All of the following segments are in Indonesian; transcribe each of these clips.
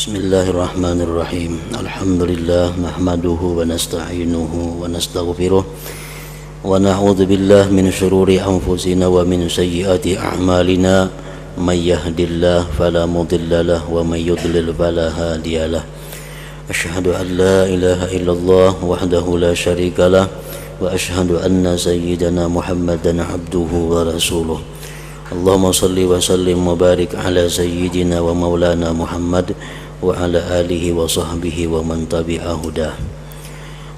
Bismillahirrahmanirrahim. Alhamdulillah nahmaduhu wa nasta'inuhu wa nastaghfiruh wa na'udzu billahi min syururi anfusina wa min sayyiati a'malina. May yahdihillahu fala mudilla lahu wa may yudlil fala hadiyalah. Asyhadu an la ilaha illallah wahdahu la syarika lah wa asyhadu anna sayyidana Muhammadan abduhu wa rasuluh. Allahumma salli wa sallim wa barik ala sayyidina wa maulana Muhammad wa ala alihi wa sahbihi wa man tabi'a hudah.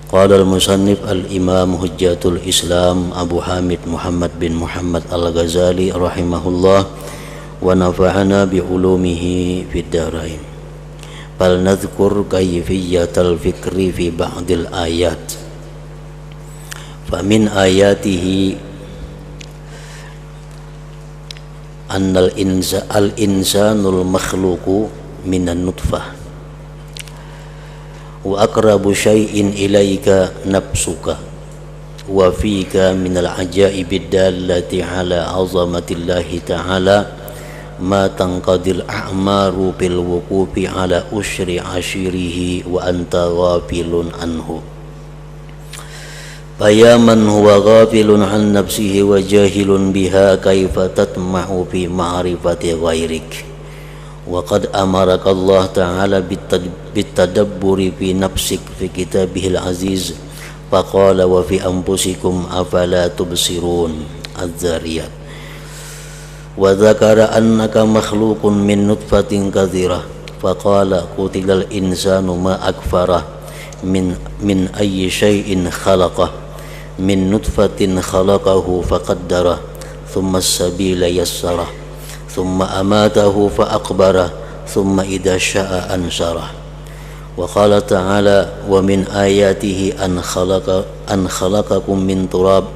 Qala al-musannif al-imam hujjatul islam Abu Hamid Muhammad bin Muhammad al-Ghazali rahimahullah wa nafa'ana bi ulumihi fid darain. Bal nadhkur kayfiyatal fikri fi ba'dil ayat. Fa min ayatihi annal insanul makhluqu minan nutfah wa aqrabu syai'in ilaika nafsuka wa fika minal ajaibid dallati ala azamatillahi ta'ala ma tanqadil a'maru bil wuqufi ala usyri ashirihi wa anta ghafilun anhu. Fayaman huwa ghafilun an nafsihi wa jahilun biha kaifa tatma'u fi ma'rifati ghairik. Wa qad amaraka Allah ta'ala bitadabburi fi nafsik fi kitabihil aziz faqala wa fi anfusikum afala tubsirun. Az-Zariyat. Wa dzakara annaka makhluqun min nutfatin katsirah faqala qutilal insanu ma akfarah min ayyi syai'in khalaqah min nutfatin khalaqahu faqaddarah thumma as-sabila yassarah thumma amatahu fa'aqbarah thumma idza syaa ansharah. Wa qala ta'ala wa min ayatihi an khalaqakum min turab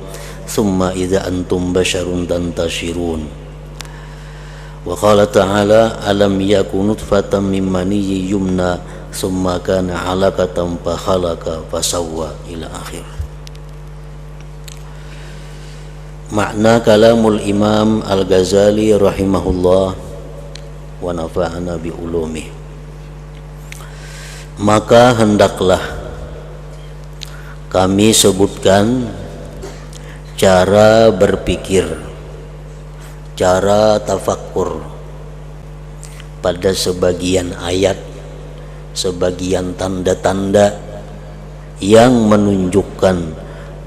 thumma idza antum basharun tantashirun. Wa qala ta'ala alam yakun nutfatan min maniyyin yumna thumma kana 'alaqatan fa khalaqa fa sawwa ila akhir. Makna kalamul Imam Al-Ghazali rahimahullah wa nafa'ana bi ulumih. Maka hendaklah kami sebutkan cara berpikir, cara tafakkur pada sebagian ayat, sebagian tanda-tanda yang menunjukkan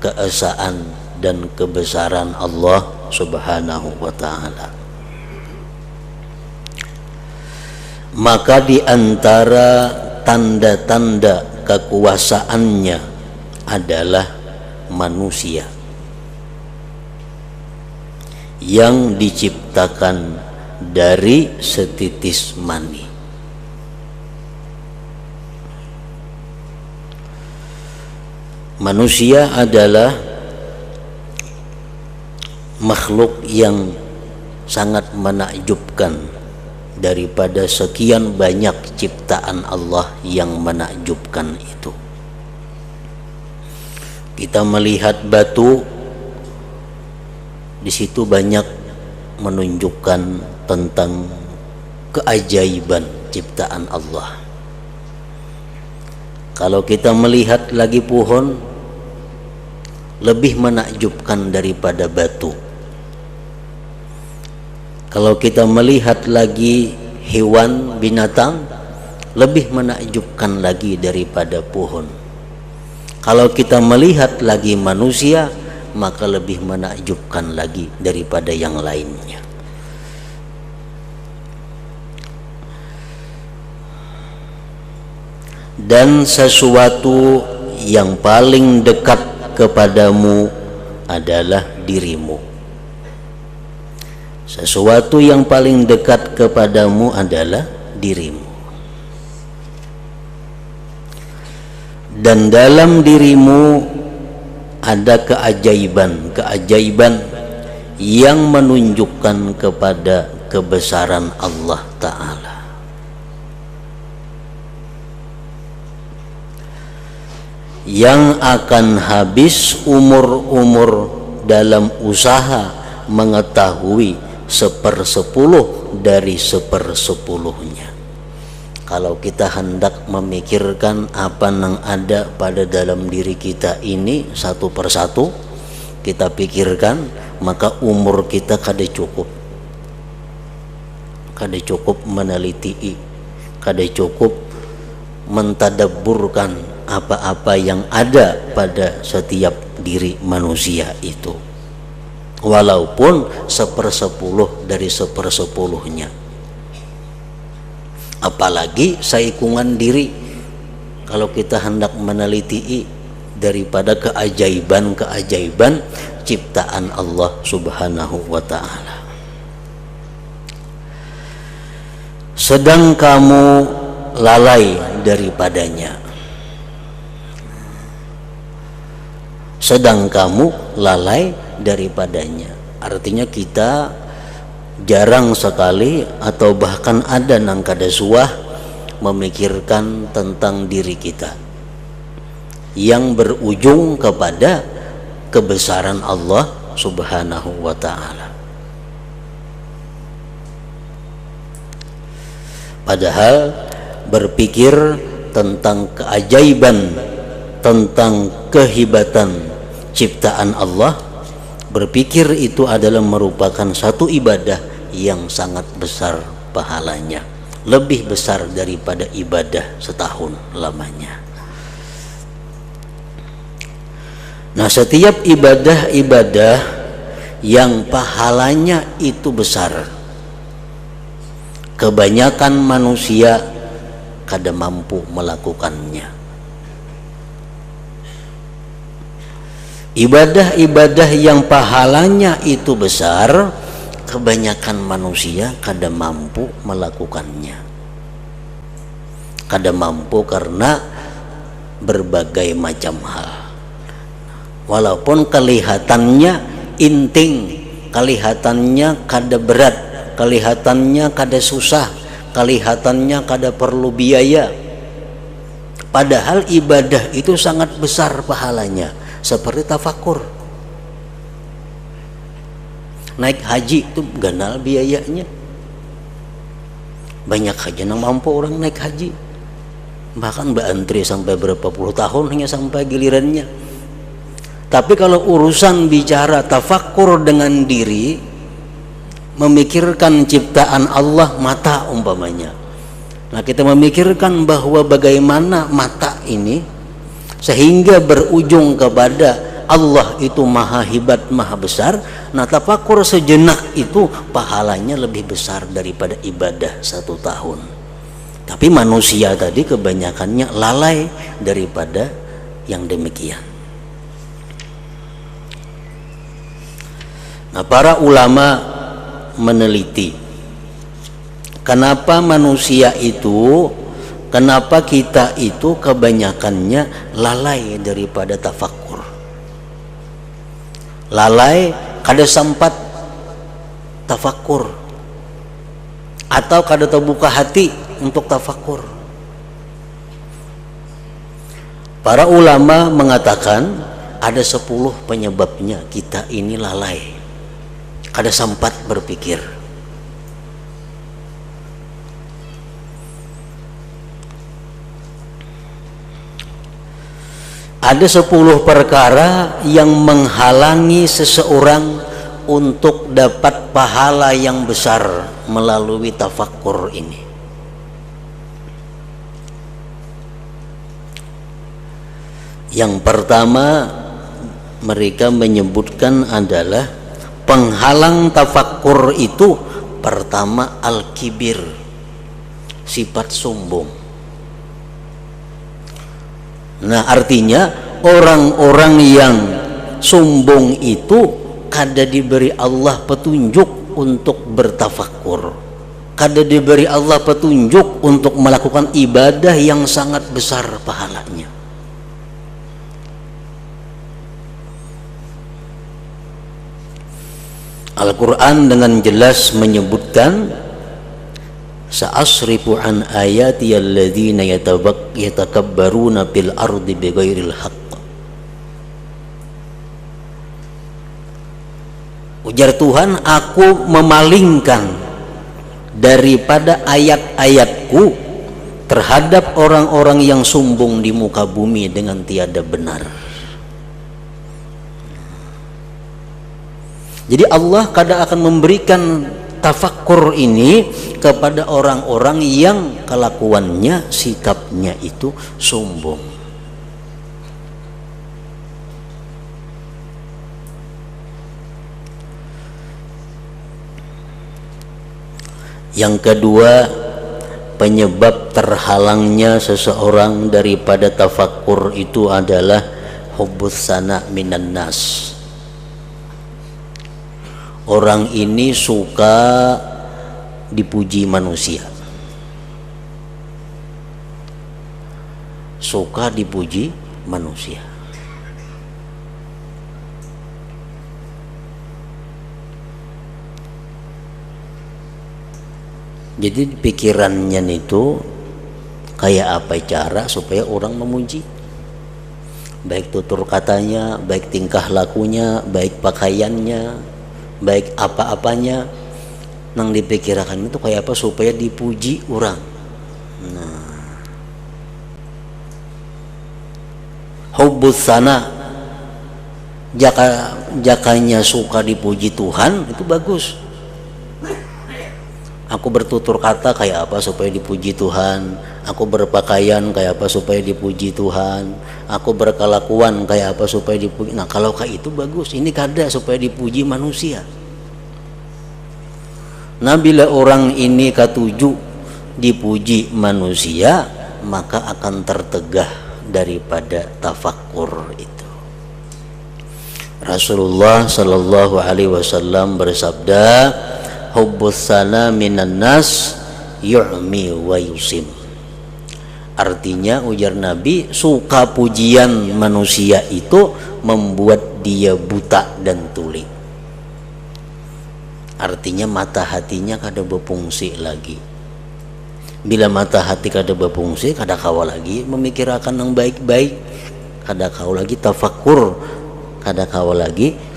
keesaan dan kebesaran Allah Subhanahu wa ta'ala. Maka di antara tanda-tanda kekuasaannya adalah manusia yang diciptakan dari setitis mani. Manusia adalah makhluk yang sangat menakjubkan daripada sekian banyak ciptaan Allah yang menakjubkan itu. Kita melihat batu, di situ banyak menunjukkan tentang keajaiban ciptaan Allah. Kalau kita melihat lagi pohon, lebih menakjubkan daripada batu. Kalau kita melihat lagi hewan, binatang, lebih menakjubkan lagi daripada pohon. Kalau kita melihat lagi manusia, maka lebih menakjubkan lagi daripada yang lainnya. Dan sesuatu yang paling dekat kepadamu adalah dirimu. Sesuatu yang paling dekat kepadamu adalah dirimu. Dan dalam dirimu ada keajaiban yang menunjukkan kepada kebesaran Allah Ta'ala. Yang akan habis umur-umur dalam usaha mengetahui 1/10 dari 1/10-nya. Kalau kita hendak memikirkan apa yang ada pada dalam diri kita ini satu persatu, kita pikirkan, maka umur kita kada cukup meneliti, kada cukup mentadabburkan apa-apa yang ada pada setiap diri manusia itu, walaupun 1/10 dari 1/10-nya. Apalagi saikungan diri, kalau kita hendak meneliti daripada keajaiban ciptaan Allah Subhanahu wa ta'ala. Sedang kamu lalai daripadanya, artinya kita jarang sekali atau bahkan ada nang kada suah memikirkan tentang diri kita yang berujung kepada kebesaran Allah Subhanahu wa ta'ala. Padahal berpikir tentang keajaiban, tentang kehebatan ciptaan Allah, berpikir itu adalah merupakan satu ibadah yang sangat besar pahalanya, lebih besar daripada ibadah setahun lamanya. Nah, setiap ibadah-ibadah yang pahalanya itu besar, kebanyakan manusia kada mampu melakukannya. Ibadah-ibadah yang pahalanya itu besar, kebanyakan manusia kada mampu melakukannya. Kada mampu karena berbagai macam hal. Walaupun kelihatannya inting, kelihatannya kada berat, kelihatannya kada susah, kelihatannya kada perlu biaya, padahal ibadah itu sangat besar pahalanya. Seperti tafakur, naik haji itu ganal biayanya, banyak haji yang mampu orang naik haji, bahkan berantri sampai berapa puluh tahun hingga sampai gilirannya. Tapi kalau urusan bicara tafakur dengan diri, memikirkan ciptaan Allah, mata umpamanya, nah kita memikirkan bahwa bagaimana mata ini sehingga berujung kepada Allah itu maha hebat, maha besar. Nah, tafakur sejenak itu pahalanya lebih besar daripada ibadah 1 tahun. Tapi manusia tadi kebanyakannya lalai daripada yang demikian. Nah, para ulama meneliti kenapa manusia itu, kenapa kita itu kebanyakannya lalai daripada tafakur, lalai kada sempat tafakur, atau kada terbuka hati untuk tafakur. Para ulama mengatakan ada 10 penyebabnya kita ini lalai, kada sempat berpikir. Ada 10 perkara yang menghalangi seseorang untuk dapat pahala yang besar melalui tafakkur ini. Yang pertama mereka menyebutkan adalah penghalang tafakkur itu, pertama al-kibir, sifat sombong. Nah, artinya orang-orang yang sombong itu kada diberi Allah petunjuk untuk bertafakkur, kada diberi Allah petunjuk untuk melakukan ibadah yang sangat besar pahalanya. Al-Quran dengan jelas menyebutkan, sa'asrifu an ayati alladzina yatakabbaruna fil ardi bighairil haqq. Ujar Tuhan, aku memalingkan daripada ayat-ayatku terhadap orang-orang yang sombong di muka bumi dengan tiada benar. Jadi Allah kadang akan memberikan tafakkur ini kepada orang-orang yang kelakuannya, sikapnya itu sombong. Yang kedua, penyebab terhalangnya seseorang daripada tafakkur itu adalah hubbus sana minan nas. Orang ini suka dipuji manusia, suka dipuji manusia. Jadi pikirannya itu kayak apa cara supaya orang memuji, baik tutur katanya, baik tingkah lakunya, baik pakaiannya, baik apa-apanya, nang dipikirkan itu kayak apa supaya dipuji orang. Nah, hubbus sana, jakanya suka dipuji Tuhan itu bagus. Aku bertutur kata kayak apa supaya dipuji Tuhan, aku berpakaian kayak apa supaya dipuji Tuhan, aku berkelakuan kayak apa supaya dipuji. Nah kalau kayak itu bagus, ini kada supaya dipuji manusia. Nah bila orang ini katuju dipuji manusia, maka akan tertegah daripada tafakkur itu. Rasulullah sallallahu alaihi wasallam bersabda, hubbus sana minan nas yu'mi wa yusim. Artinya ujar Nabi, suka pujian manusia itu membuat dia buta dan tuli. Artinya mata hatinya kada berfungsi lagi. Bila mata hati kada berfungsi, kada kawa lagi memikirkan yang baik-baik, kada kawa lagi tafakkur, kada kawa lagi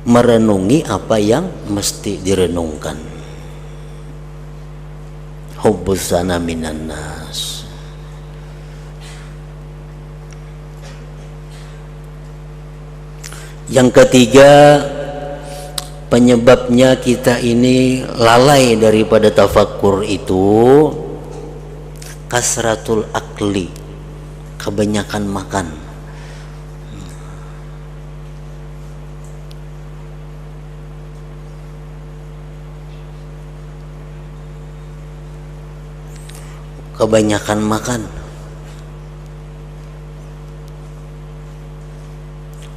merenungi apa yang mesti direnungkan. Hubbus sana minan nas. Yang ketiga, penyebabnya kita ini lalai daripada tafakkur itu kasratul akli, kebanyakan makan. Kebanyakan makan.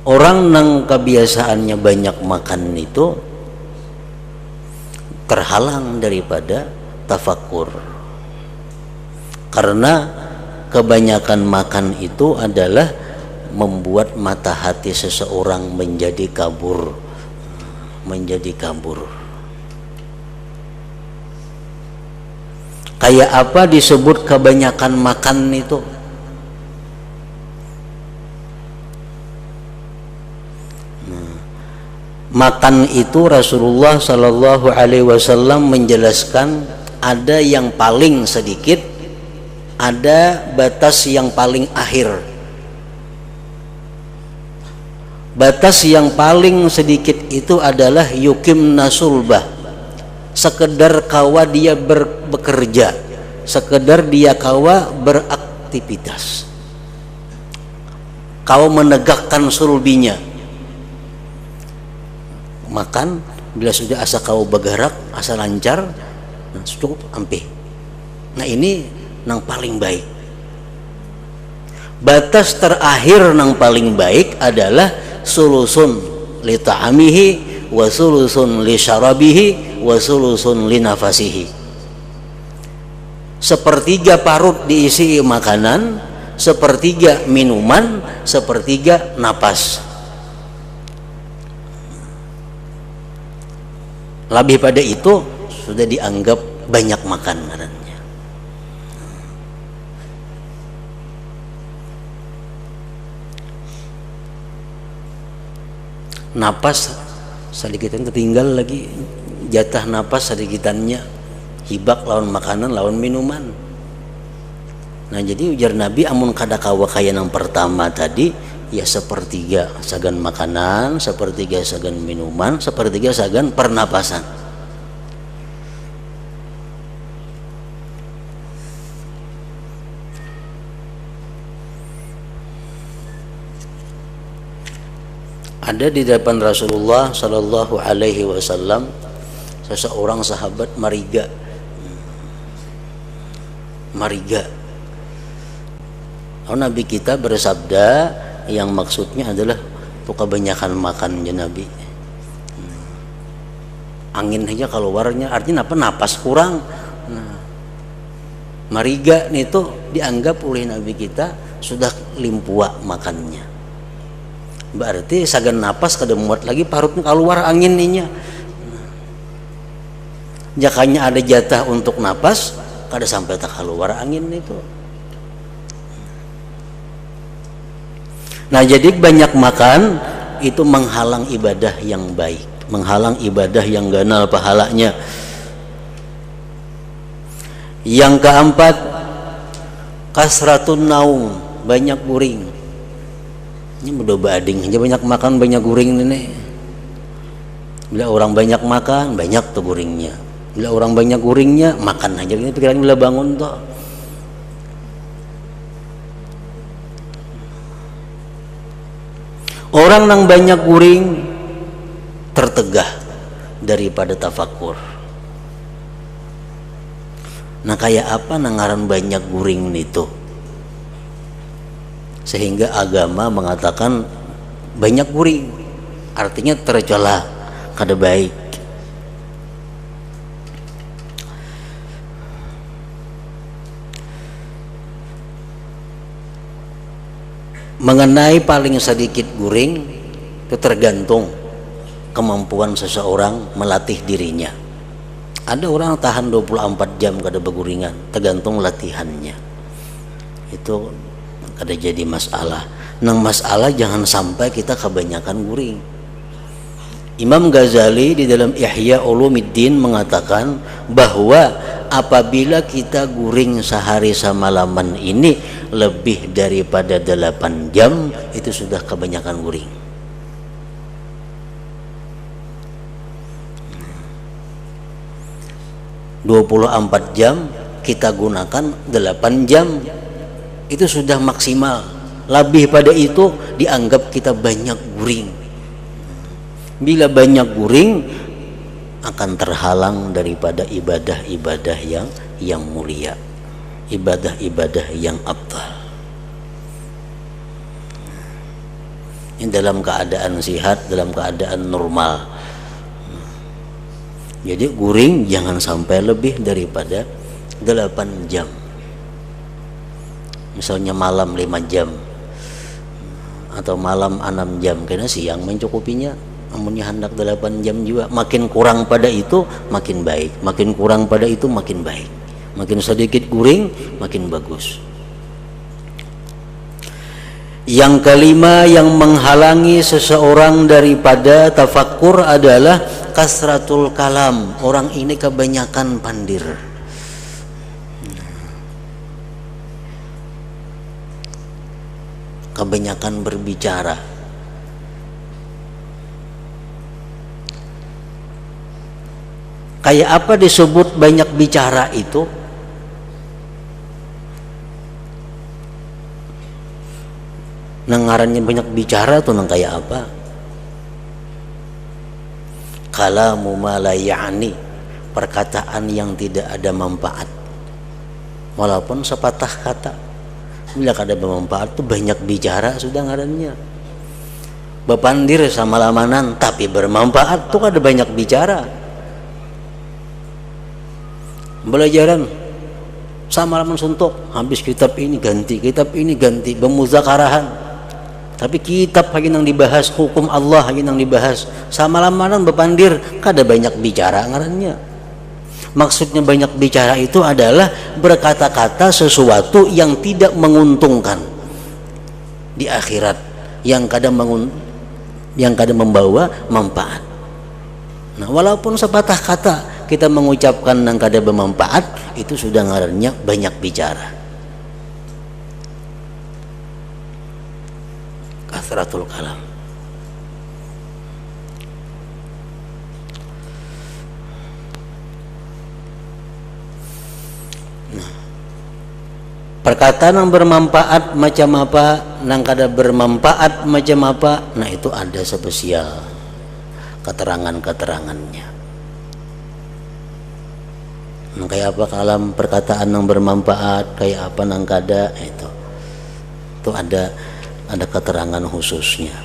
Orang nang kebiasaannya banyak makan itu terhalang daripada tafakkur. Karena kebanyakan makan itu adalah membuat mata hati seseorang menjadi kabur. Menjadi kabur. Kayak apa disebut kebanyakan makan itu? Makan itu Rasulullah Sallallahu Alaihi Wasallam menjelaskan ada yang paling sedikit, ada batas yang paling akhir. Batas yang paling sedikit itu adalah yukim nasulbah, sekedar kawa dia bekerja, sekedar dia kawa beraktivitas, kawa menegakkan sulbinya. Makan bila sudah asa kawa bergerak, asa lancar, nah cukup ampih. Nah ini nang paling baik. Batas terakhir nang paling baik adalah sulusun li ta'amihi wa sulusun li syarabihi wa sulusun li nafasihi. Sepertiga parut diisi makanan, sepertiga minuman, sepertiga napas. Lebih pada itu sudah dianggap banyak makan ngarannya. Napas sedikitan ketinggal lagi, jatah napas sedikitannya hibak lawan makanan lawan minuman. Nah jadi ujar Nabi amun kada kawa kaya yang pertama tadi ya sepertiga sagan makanan, sepertiga sagan minuman, sepertiga sagan pernapasan. Ada di depan Rasulullah Sallallahu Alaihi Wasallam seseorang sahabat mariga. Nabi kita bersabda yang maksudnya adalah tuh kebanyakan makan ya Nabi. Angin aja keluarnya artinya apa? Napas kurang. Nah, mariga nih tuh dianggap oleh Nabi kita sudah limpua makannya. Berarti sagan napas kada muat lagi parutnya keluar angin ininya. Jakanya ada jatah untuk napas kada sampai tak keluar angin itu. Nah jadi banyak makan itu menghalang ibadah yang baik, menghalang ibadah yang ganal pahalanya. Yang keempat, kasratun naum, banyak guring. Ini udah bading aja banyak makan banyak guring ini. Bila orang banyak makan banyak tuh guringnya. Bila orang banyak guringnya makan aja ini pikiran bila bangun tuh. Orang yang banyak guring tertegah daripada tafakur. Nah kayak apa nangaran banyak guring itu? Sehingga agama mengatakan banyak guring artinya tercela kada baik. Mengenai paling sedikit guring itu tergantung kemampuan seseorang melatih dirinya. Ada orang tahan 24 jam kada beguringan, tergantung latihannya. Itu kada jadi masalah. Nang masalah jangan sampai kita kebanyakan guring. Imam Ghazali di dalam Ihya Ulumuddin mengatakan bahwa apabila kita guring sehari semalaman ini lebih daripada 8 jam itu sudah kebanyakan guring. ...24 jam kita gunakan 8 jam itu sudah maksimal. Lebih pada itu dianggap kita banyak guring. Bila banyak guring akan terhalang daripada ibadah-ibadah yang mulia, ibadah-ibadah yang afdal. Ini dalam keadaan sehat, dalam keadaan normal. Jadi guring jangan sampai lebih daripada 8 jam. Misalnya malam 5 jam atau malam 6 jam karena siang mencukupinya. Amunnya hendak 8 jam juga, makin kurang pada itu makin baik, makin kurang pada itu makin baik, makin sedikit guring makin bagus. Yang kelima yang menghalangi seseorang daripada tafakkur adalah kasratul kalam. Orang ini kebanyakan pandir, kebanyakan berbicara. Kayak apa disebut banyak bicara itu? Nengarannya banyak bicara tuh nang kayak apa? Kalamu ma la ya'ni, perkataan yang tidak ada manfaat. Walaupun sepatah kata, bila kada bermanfaat tuh banyak bicara sudah ngarannya. Bepandir sama lamanan tapi bermanfaat tuh kada banyak bicara. Belajaran sama laman suntuk, habis kitab ini ganti, bermuzakarahan. Tapi kitab lagi yang dibahas, hukum Allah lagi yang dibahas. Sama lamanan bepandir, kada banyak bicara ngarannya. Maksudnya banyak bicara itu adalah berkata-kata sesuatu yang tidak menguntungkan di akhirat, yang kadang membawa manfaat. Nah, walaupun sepatah kata kita mengucapkan yang kada bermanfaat, itu sudah ngarannya banyak bicara. Kasratul kalam. Perkataan yang bermanfaat macam apa, yang kada bermanfaat macam apa, nah itu ada spesial keterangan-keterangannya. Nah, kayak apa kalam perkataan yang bermanfaat, kayak apa yang kada, itu ada keterangan khususnya.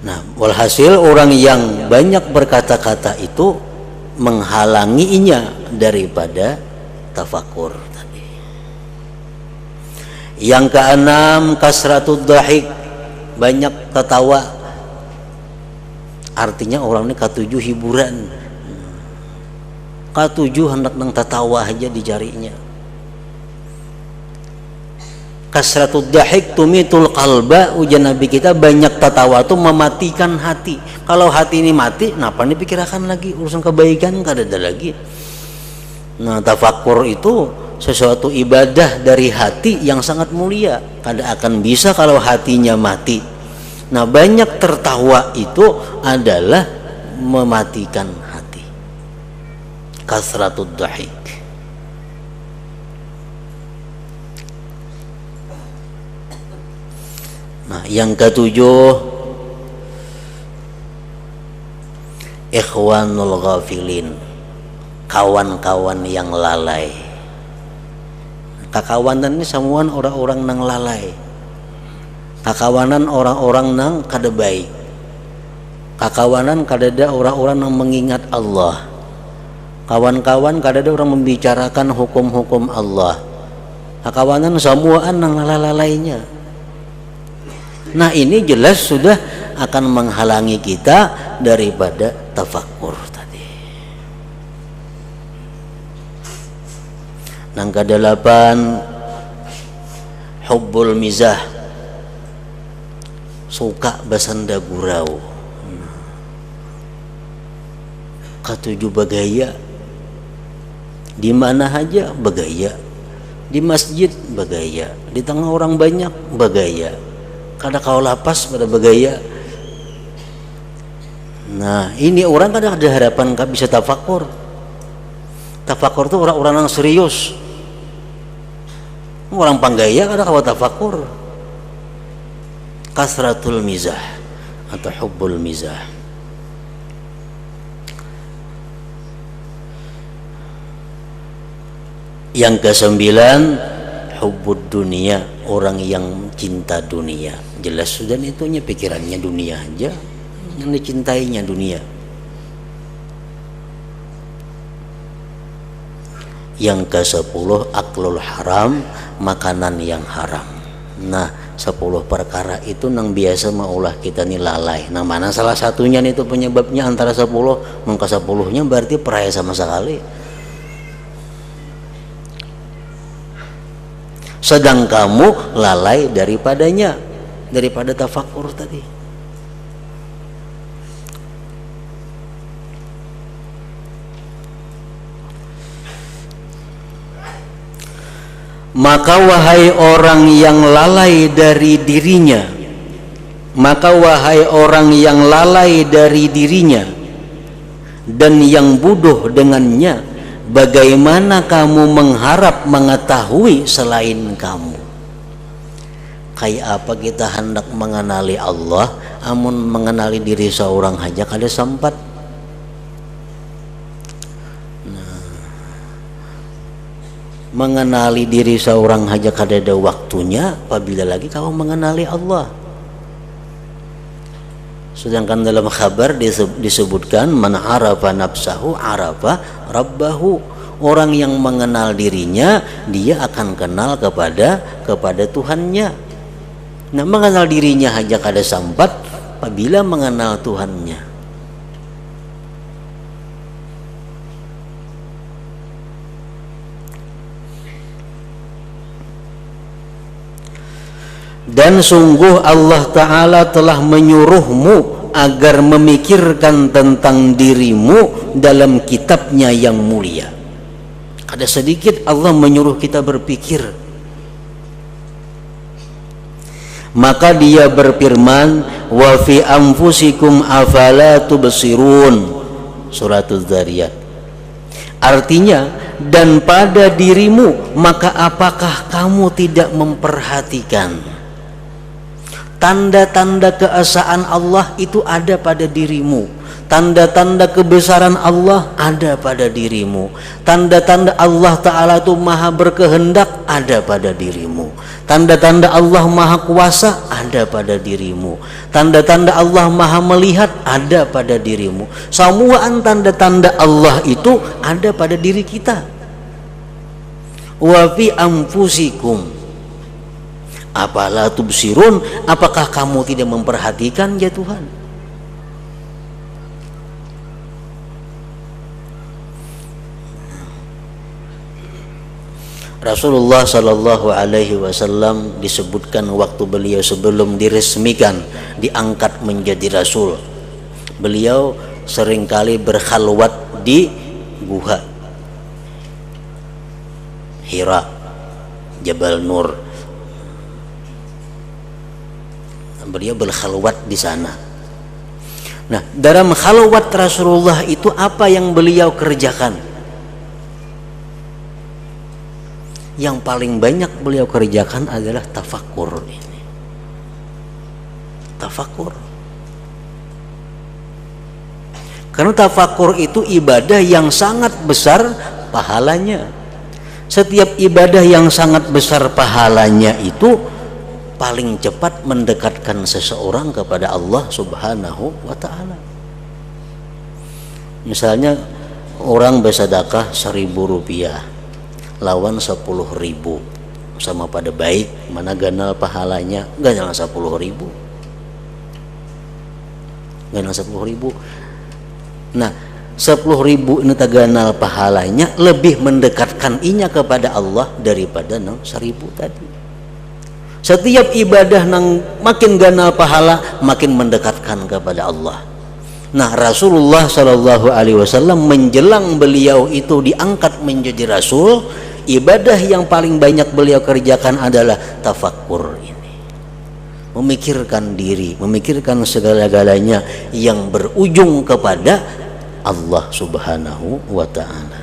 Nah, walhasil orang yang banyak berkata-kata itu menghalanginya daripada tafakur. Yang keenam, kasratud dhahik, banyak tertawa. Artinya orang ini katuju hiburan, katuju hendak nang tertawa aja dicarinya. Kasratud dhahik tumitul qalba, ujian Nabi kita, banyak tertawa itu mematikan hati. Kalau hati ini mati, kenapa dipikirkan lagi urusan kebaikan, kada ada lagi. Nah, tafakur itu sesuatu ibadah dari hati yang sangat mulia, kada akan bisa kalau hatinya mati. Nah, banyak tertawa itu adalah mematikan hati. Kasratud dhahik. Nah, yang ketujuh, ikhwanul ghafilin, kawan-kawan yang lalai. Kakawanan ini semua orang-orang nang lalai, kakawanan orang-orang nang kada baik, kakawanan kada ada orang-orang nang mengingat Allah, kawan-kawan kada ada orang membicarakan hukum-hukum Allah, kakawanan semuaan nang lalainya. Nah, ini jelas sudah akan menghalangi kita daripada tafakur tadi. Yang ke-8, hubbul mizah, suka basanda gurau. Ketujuh bagaya, di mana aja bagaya, di masjid bagaya, di tengah orang banyak bagaya, kada kau lapas pada bagaya. Nah, ini orang kadang ada harapan kan bisa tafakur. Tafakur itu orang-orang yang serius. Orang panggaya kadang kau tafakur. Kasratul mizah atau hubbul mizah. Yang ke-9, hubbud dunia, orang yang cinta dunia. Jelas sudah itunya pikirannya dunia aja, yang dicintainya dunia. Yang ke-10, aklul haram, makanan yang haram. Nah, 10 perkara itu nang biasa maulah kita nih lalai. Nah, mana salah satunya nih itu penyebabnya antara 10, maka 10-nya berarti peraya sama sekali. Sedang kamu lalai daripadanya, daripada tafakur tadi. Maka wahai orang yang lalai dari dirinya, maka wahai orang yang lalai dari dirinya dan yang bodoh dengannya, bagaimana kamu mengharap mengetahui selain kamu? Kayak apa kita hendak mengenali Allah, amun mengenali diri seorang aja kada sempat. Mengenali diri seorang aja kada ada waktunya, apabila lagi kau mengenali Allah. Sedangkan dalam kabar disebutkan man arafa nafsahu arafa rabbahu. Orang yang mengenal dirinya, dia akan kenal kepada Tuhannya. Nah, mengenal dirinya aja kada sempat, apabila mengenal Tuhannya. Dan sungguh Allah Ta'ala telah menyuruhmu agar memikirkan tentang dirimu dalam kitabnya yang mulia. Ada sedikit Allah menyuruh kita berpikir. Maka dia berfirman, wa fi anfusikum afala tubsirun. Surat Az-Zariyat. Artinya, dan pada dirimu, maka apakah kamu tidak memperhatikan? Tanda-tanda keesaan Allah itu ada pada dirimu. Tanda-tanda kebesaran Allah ada pada dirimu. Tanda-tanda Allah Ta'ala itu maha berkehendak ada pada dirimu. Tanda-tanda Allah maha kuasa ada pada dirimu. Tanda-tanda Allah maha melihat ada pada dirimu. Semuaan tanda-tanda Allah itu ada pada diri kita. Wa fi anfusikum afala tubsirun, apakah kamu tidak memperhatikan ya Tuhan? Rasulullah Shallallahu Alaihi Wasallam disebutkan waktu beliau sebelum diresmikan diangkat menjadi Rasul, beliau seringkali berkhalwat di guha Hira, Jabal Nur. Beliau berkhalwat di sana. Nah, dalam khalwat Rasulullah itu apa yang beliau kerjakan? Yang paling banyak beliau kerjakan adalah tafakkur ini. Tafakkur. Karena tafakkur itu ibadah yang sangat besar pahalanya. Setiap ibadah yang sangat besar pahalanya itu paling cepat mendekatkan seseorang kepada Allah Subhanahu wa Ta'ala. Misalnya orang bersedekah 1.000 rupiah lawan 10.000, sama pada baik, mana ganal pahalanya? Ganal 10.000, ganal 10.000. Nah, 10.000 ini taganal pahalanya lebih mendekatkan inya kepada Allah daripada 1.000 tadi. Setiap ibadah nang makin ganal pahala makin mendekatkan kepada Allah. Nah, Rasulullah Shallallahu Alaihi Wasallam menjelang beliau itu diangkat menjadi Rasul, ibadah yang paling banyak beliau kerjakan adalah tafakkur ini, memikirkan diri, memikirkan segala-galanya yang berujung kepada Allah Subhanahu wa Ta'ala.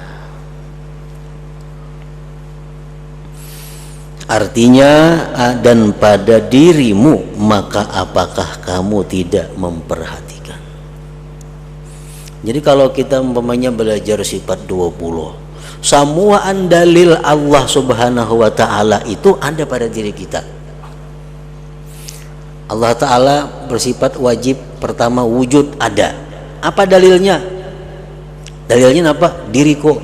Artinya, dan pada dirimu, maka apakah kamu tidak memperhatikan? Jadi kalau kita umpamanya belajar sifat 20, semuaan dalil Allah Subhanahu wa Ta'ala itu ada pada diri kita. Allah Ta'ala bersifat wajib, pertama wujud ada. Apa dalilnya? Dalilnya apa? Diriku.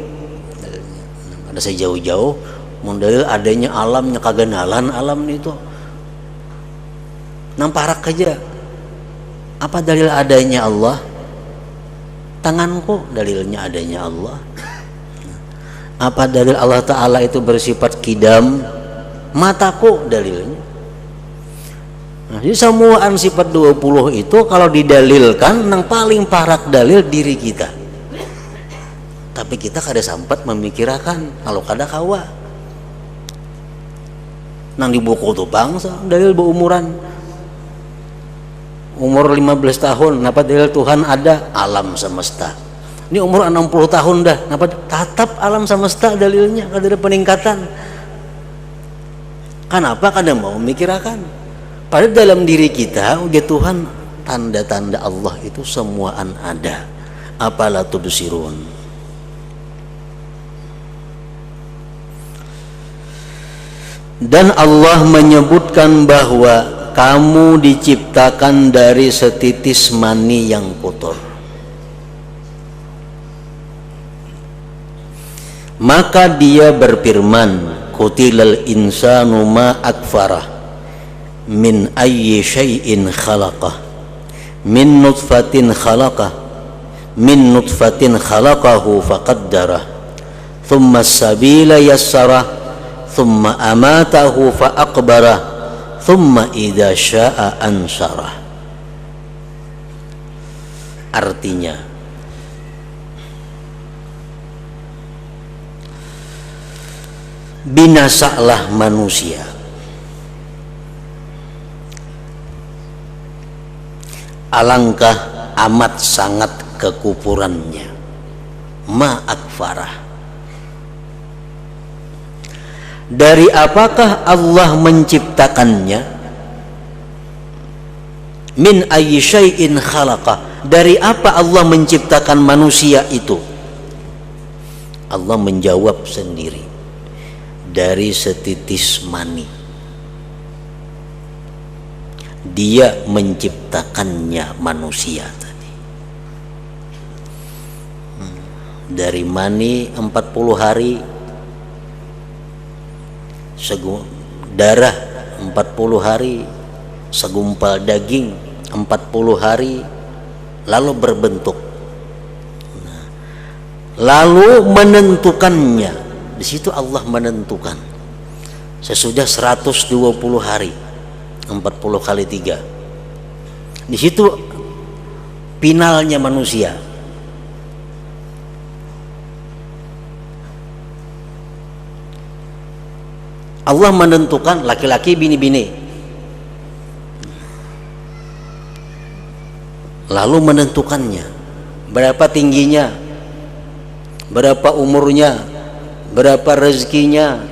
Ada sejauh-jauh mendalil adanya alamnya kaganalan alam itu. Namparak aja. Apa dalil adanya Allah? Tanganku, dalilnya adanya Allah. Apa dalil Allah Ta'ala itu bersifat kidam? Mataku, dalilnya. Nah, jadi semuaan sifat 20 itu kalau didalilkan, yang paling parak dalil diri kita. Tapi kita kada sempat memikirkan kalau kada kawa. Nang di buku tu bangsa dalil beumuran. Umur 15 tahun, kenapa dalil Tuhan ada? Alam semesta. Ini umur 60 tahun dah, kenapa tetap alam semesta dalilnya, kada ada peningkatan. Kenapa kada mau memikirkan? Padahal dalam diri kita, ujar Tuhan, tanda-tanda Allah itu semuaan ada. Apalah tubsirun. Dan Allah menyebutkan bahwa kamu diciptakan dari setitis mani yang kotor. Maka dia berfirman, Qutilal insanu ma akfarah min ayyi syai'in khalaqah min nutfatin khalaqahu faqaddarah thumma as-sabila yassarah thumma amatahu faqbarah thumma idza syaa'a ansarah. Artinya binasalah manusia, alangkah amat sangat kekufurannya. Ma akfarah. Dari apakah Allah menciptakannya? Min ayyi syai'in khalaqah. Dari apa Allah menciptakan manusia itu? Allah menjawab sendiri, dari setitis mani. Dia menciptakannya manusia tadi. Dari mani 40 hari, darah 40 hari, segumpal daging 40 hari, lalu berbentuk. Lalu menentukannya. Di situ Allah menentukan. Sesudah 120 hari, 40 kali 3. Di situ finalnya manusia. Allah menentukan laki-laki bini-bini. Lalu menentukannya. Berapa tingginya? Berapa umurnya? Berapa rezekinya?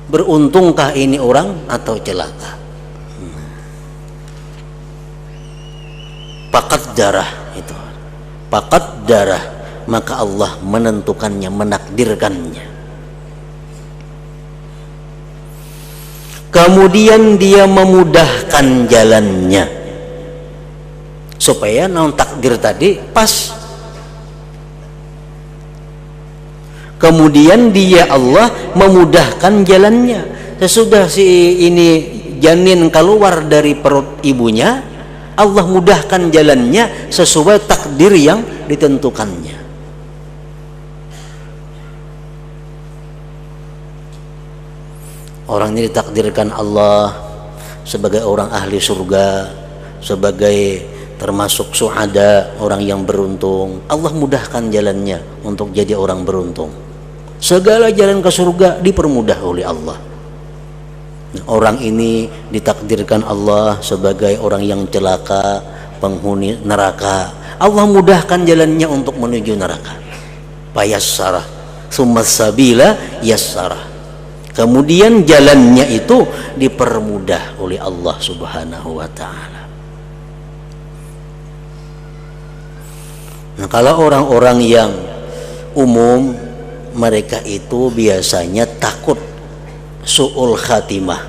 Beruntungkah ini orang atau celaka? Pakat darah itu. Pakat darah, maka Allah menentukannya, menakdirkannya. Kemudian dia memudahkan jalannya supaya non takdir tadi pas. Kemudian dia Allah memudahkan jalannya. Sesudah si ini janin keluar dari perut ibunya, Allah mudahkan jalannya sesuai takdir yang ditentukannya. Orang ini ditakdirkan Allah sebagai orang ahli surga, sebagai termasuk suhada, orang yang beruntung. Allah mudahkan jalannya untuk jadi orang beruntung. Segala jalan ke surga dipermudah oleh Allah. Orang ini ditakdirkan Allah sebagai orang yang celaka, penghuni neraka. Allah mudahkan jalannya untuk menuju neraka. Fayassarah summas sabila yassarah. Kemudian jalannya itu dipermudah oleh Allah Subhanahu wa ta'ala. Nah, kalau orang-orang yang umum, mereka itu biasanya takut su'ul khatimah.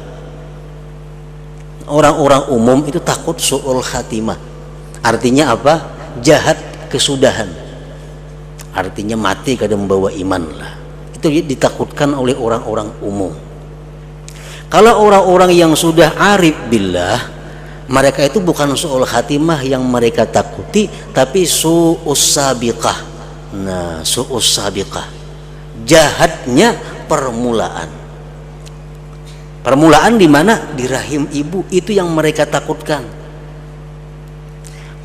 Orang-orang umum itu takut su'ul khatimah. Artinya apa? Jahat kesudahan. Artinya mati kada membawa iman lah. Itu ditakutkan oleh orang-orang umum. Kalau orang-orang yang sudah arif billah, mereka itu bukan su'ul khatimah yang mereka takuti, tapi su'us sabiqah. Nah, su'us sabiqah, jahatnya permulaan. Permulaan di mana? Di rahim ibu. Itu yang mereka takutkan.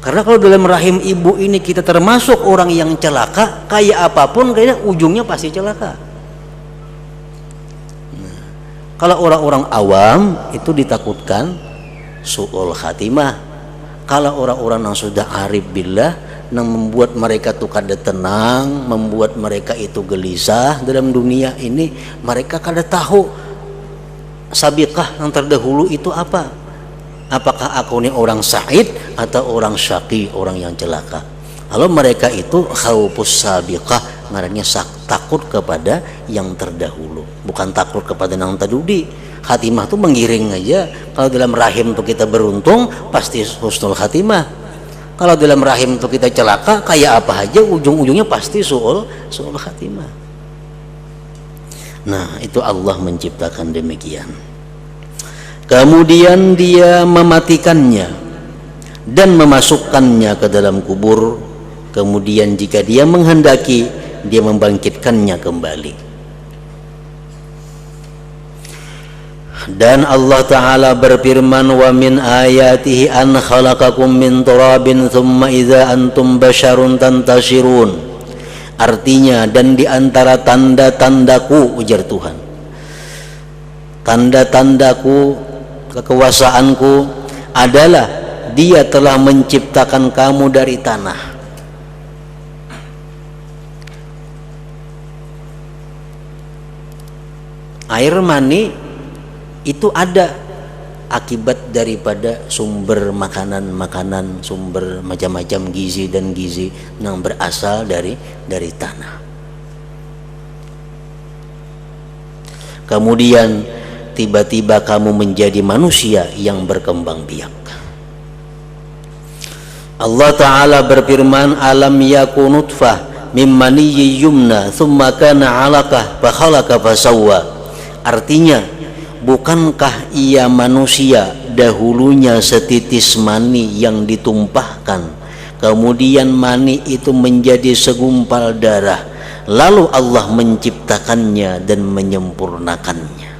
Karena kalau dalam rahim ibu ini kita termasuk orang yang celaka, kayak apapun kayaknya ujungnya pasti celaka. Nah, kalau orang-orang awam itu ditakutkan su'ul khatimah. Kalau orang-orang yang sudah arif billah, yang membuat mereka tuh kada tenang, membuat mereka itu gelisah dalam dunia ini, mereka kada tahu sabiqah yang terdahulu itu apa. Apakah aku ini orang sa'id atau orang syaqi, orang yang celaka. Kalau mereka itu khaufus sabiqah, ngarannya takut kepada yang terdahulu, bukan takut kepada yang terdudi. Khatimah itu mengiring aja. Kalau dalam rahim itu kita beruntung, pasti husnul khatimah. Kalau dalam rahim itu kita celaka, kayak apa aja ujung-ujungnya pasti su'ul khatimah. Nah, itu Allah menciptakan demikian. Kemudian dia mematikannya dan memasukkannya ke dalam kubur. Kemudian jika dia menghendaki, dia membangkitkannya kembali. Dan Allah Ta'ala berfirman, wa min ayatihi an khalaqakum min turabin thumma idza antum basyarun tantashirun. Artinya, dan di antara tanda-tandaku, ujar Tuhan, tanda-tandaku, kekuasaanku adalah Dia telah menciptakan kamu dari tanah. Air mani itu ada akibat daripada sumber makanan-makanan, sumber macam-macam gizi dan gizi yang berasal dari tanah. Kemudian tiba-tiba kamu menjadi manusia yang berkembang biak. Allah Ta'ala berfirman, alam yakun nutfah min maniyyin yumna thumma kana 'alaqah fa khalaqa fa sawwa. Artinya, bukankah ia manusia dahulunya setitis mani yang ditumpahkan, kemudian mani itu menjadi segumpal darah, lalu Allah menciptakannya dan menyempurnakannya.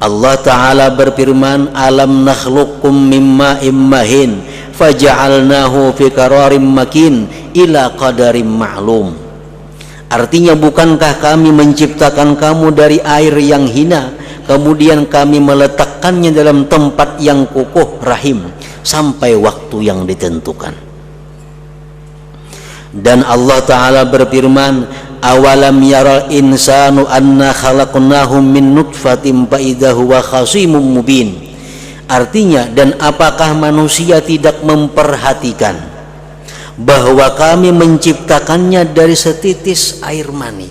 Allah Ta'ala berfirman, alam nakhluqkum mimma immahin faja'alnahu fi qararim makin ila qadarim ma'lum. Artinya, bukankah kami menciptakan kamu dari air yang hina, kemudian kami meletakkannya dalam tempat yang kukuh rahim sampai waktu yang ditentukan. Dan Allah Ta'ala berfirman, awalam yaral insanu anna khalaqnahum min nutfatin fa idza huwa khasimun mubin. Artinya, dan apakah manusia tidak memperhatikan bahwa kami menciptakannya dari setitis air mani,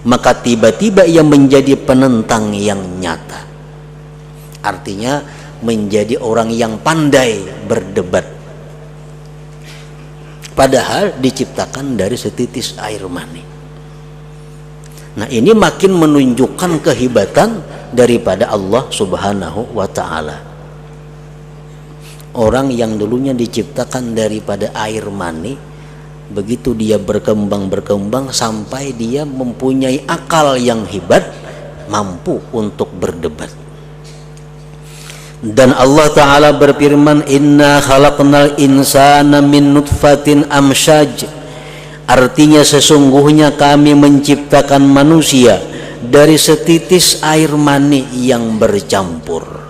maka tiba-tiba ia menjadi penentang yang nyata. Artinya, menjadi orang yang pandai berdebat, padahal diciptakan dari setitis air mani. Nah, ini makin menunjukkan kehebatan daripada Allah Subhanahu wa Ta'ala. Orang yang dulunya diciptakan daripada air mani, begitu dia berkembang sampai dia mempunyai akal yang hebat, mampu untuk berdebat. Dan Allah Ta'ala berfirman, inna khalaqnal insana min nutfatin amsyaj. Artinya, sesungguhnya kami menciptakan manusia dari setitis air mani yang bercampur.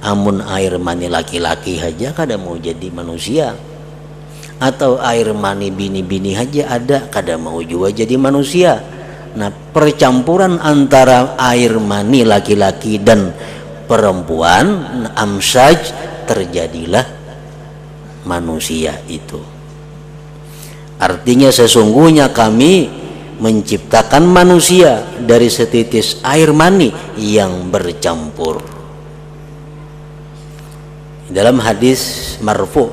Amun air mani laki-laki aja kada mau jadi manusia, atau air mani bini-bini aja ada kada mau juga jadi manusia. Nah, percampuran antara air mani laki-laki dan perempuan, amsaj, terjadilah manusia itu. Artinya, sesungguhnya kami menciptakan manusia dari setitis air mani yang bercampur. Dalam hadis marfu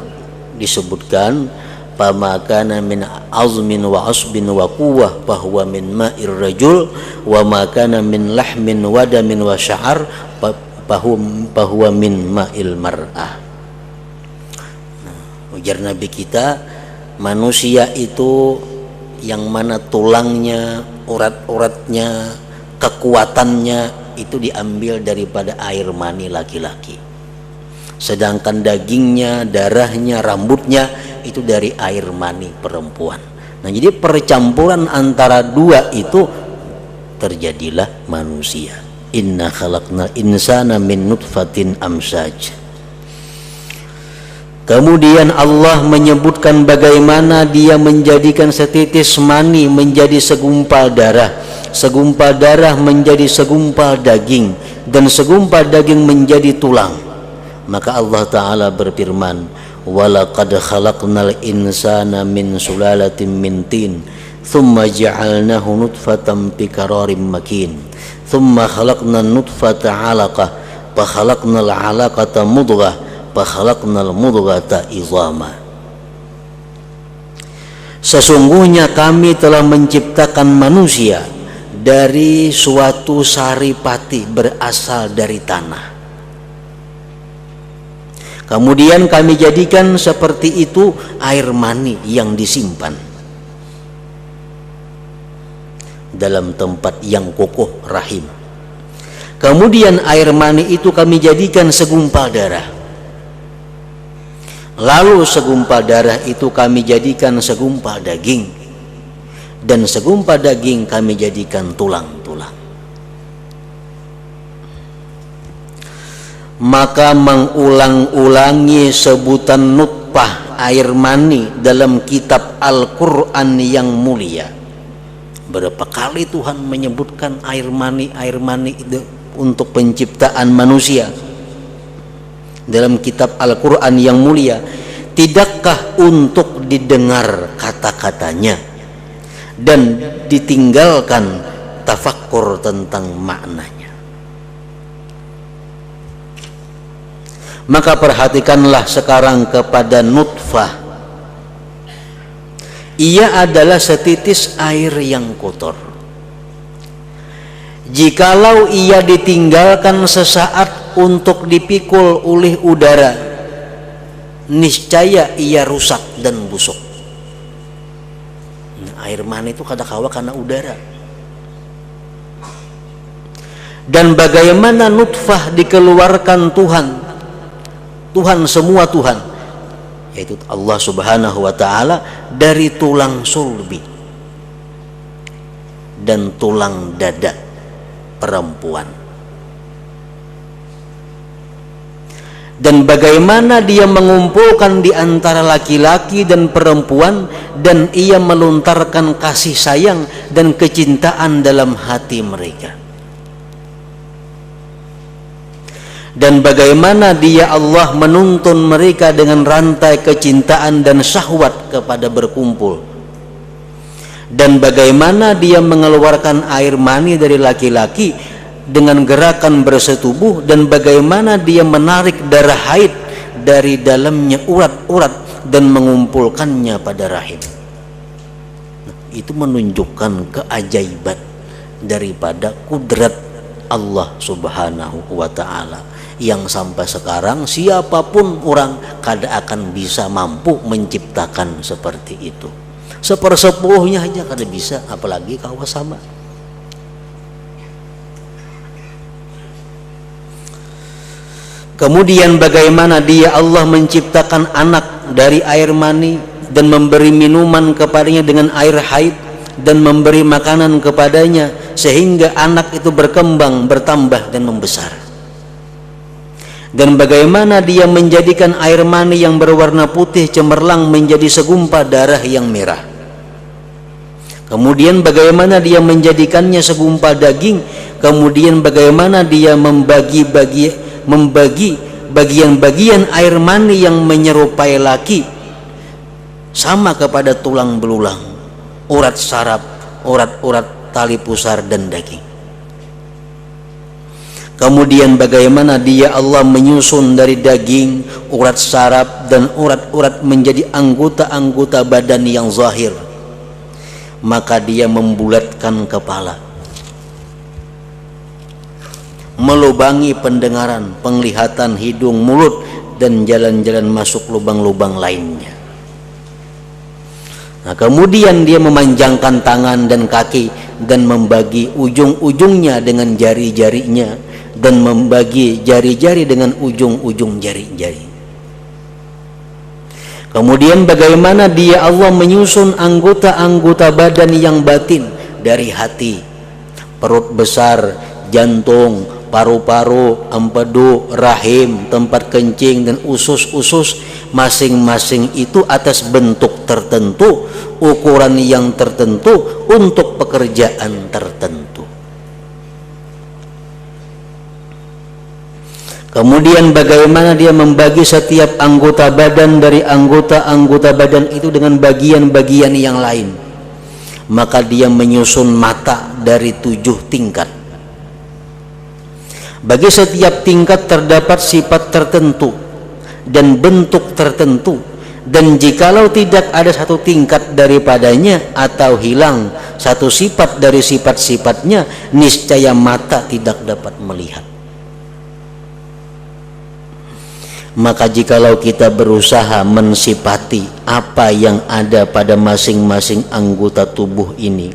disebutkan, "Fama kana min azmin wa asbin wa quwwah fahuwa min ma'ir rajul wa ma kana min lahmin wa damin wa sya'ar fahuwa min ma'il mar'ah." Ujar Nabi kita, manusia itu yang mana tulangnya, urat-uratnya, kekuatannya itu diambil daripada air mani laki-laki. Sedangkan dagingnya, darahnya, rambutnya itu dari air mani perempuan. Nah, jadi percampuran antara dua itu terjadilah manusia. Inna khalaqnal insana min nutfatin amsaj. Kemudian Allah menyebutkan bagaimana Dia menjadikan setitis mani menjadi segumpal darah, segumpal darah menjadi segumpal daging, dan segumpal daging menjadi tulang. Maka Allah Ta'ala berfirman, walaqad khalaqnal insana min sulalatin min tin thumma ja'alnahu nutfatan fi qararim makin thumma khalaqnan nutfata 'alaqah fa khalaqnal 'alaqata mudghah fa khalaqnal mudghata idhama. Sesungguhnya kami telah menciptakan manusia dari suatu saripati berasal dari tanah. Kemudian kami jadikan seperti itu air mani yang disimpan. dalam tempat yang kokoh, rahim. Kemudian air mani itu kami jadikan segumpal darah. Lalu segumpal darah itu kami jadikan segumpal daging, dan segumpal daging kami jadikan tulang-tulang. Maka mengulang-ulangi sebutan nutfah, air mani, dalam kitab Al-Quran yang mulia. Berapa kali Tuhan menyebutkan air mani itu untuk penciptaan manusia dalam kitab Al-Quran yang mulia. Tidakkah untuk didengar kata-katanya dan ditinggalkan tafakkur tentang maknanya? Maka perhatikanlah sekarang kepada nutfah. Ia adalah setitis air yang kotor. Jikalau ia ditinggalkan sesaat untuk dipikul oleh udara, niscaya ia rusak dan busuk. Air mani itu kadang-kala karena udara. Dan bagaimana nutfah dikeluarkan Tuhan semua Tuhan, yaitu Allah Subhanahu wa ta'ala, dari tulang sulbi dan tulang dada perempuan. Dan bagaimana dia mengumpulkan di antara laki-laki dan perempuan, dan ia melontarkan kasih sayang dan kecintaan dalam hati mereka. Dan bagaimana dia Allah menuntun mereka dengan rantai kecintaan dan syahwat kepada berkumpul. Dan bagaimana dia mengeluarkan air mani dari laki-laki dengan gerakan bersetubuh, dan bagaimana dia menarik darah haid dari dalamnya urat-urat dan mengumpulkannya pada rahim. Itu menunjukkan keajaiban daripada kudrat Allah Subhanahu wa ta'ala, yang sampai sekarang siapapun orang kada akan bisa mampu menciptakan seperti itu. Sepersepuhnya aja kada bisa, apalagi kawa sama. Kemudian bagaimana dia Allah menciptakan anak dari air mani dan memberi minuman kepadanya dengan air haid dan memberi makanan kepadanya sehingga anak itu berkembang, bertambah dan membesar. Dan bagaimana dia menjadikan air mani yang berwarna putih cemerlang menjadi segumpal darah yang merah. Kemudian bagaimana dia menjadikannya segumpal daging. Kemudian bagaimana dia membagi bagian-bagian air mani yang menyerupai laki sama kepada tulang belulang, urat saraf, urat-urat tali pusar dan daging. Kemudian bagaimana dia Allah menyusun dari daging, urat saraf dan urat-urat menjadi anggota-anggota badan yang zahir. Maka dia membulatkan kepala, melubangi pendengaran, penglihatan, hidung, mulut, dan jalan-jalan masuk lubang-lubang lainnya. Nah, kemudian dia memanjangkan tangan dan kaki dan membagi ujung-ujungnya dengan jari-jarinya, dan membagi jari-jari dengan ujung-ujung jari-jari. Kemudian bagaimana dia Allah menyusun anggota-anggota badan yang batin dari hati, perut besar, jantung, paru-paru, empedu, rahim, tempat kencing, dan usus-usus, masing-masing itu atas bentuk tertentu, ukuran yang tertentu, untuk pekerjaan tertentu. Kemudian bagaimana dia membagi setiap anggota badan dari anggota-anggota badan itu dengan bagian-bagian yang lain. Maka dia menyusun mata dari 7 tingkat. Bagi setiap tingkat terdapat sifat tertentu dan bentuk tertentu, dan jikalau tidak ada satu tingkat daripadanya atau hilang satu sifat dari sifat-sifatnya, niscaya mata tidak dapat melihat. Maka jikalau kita berusaha mensifati apa yang ada pada masing-masing anggota tubuh ini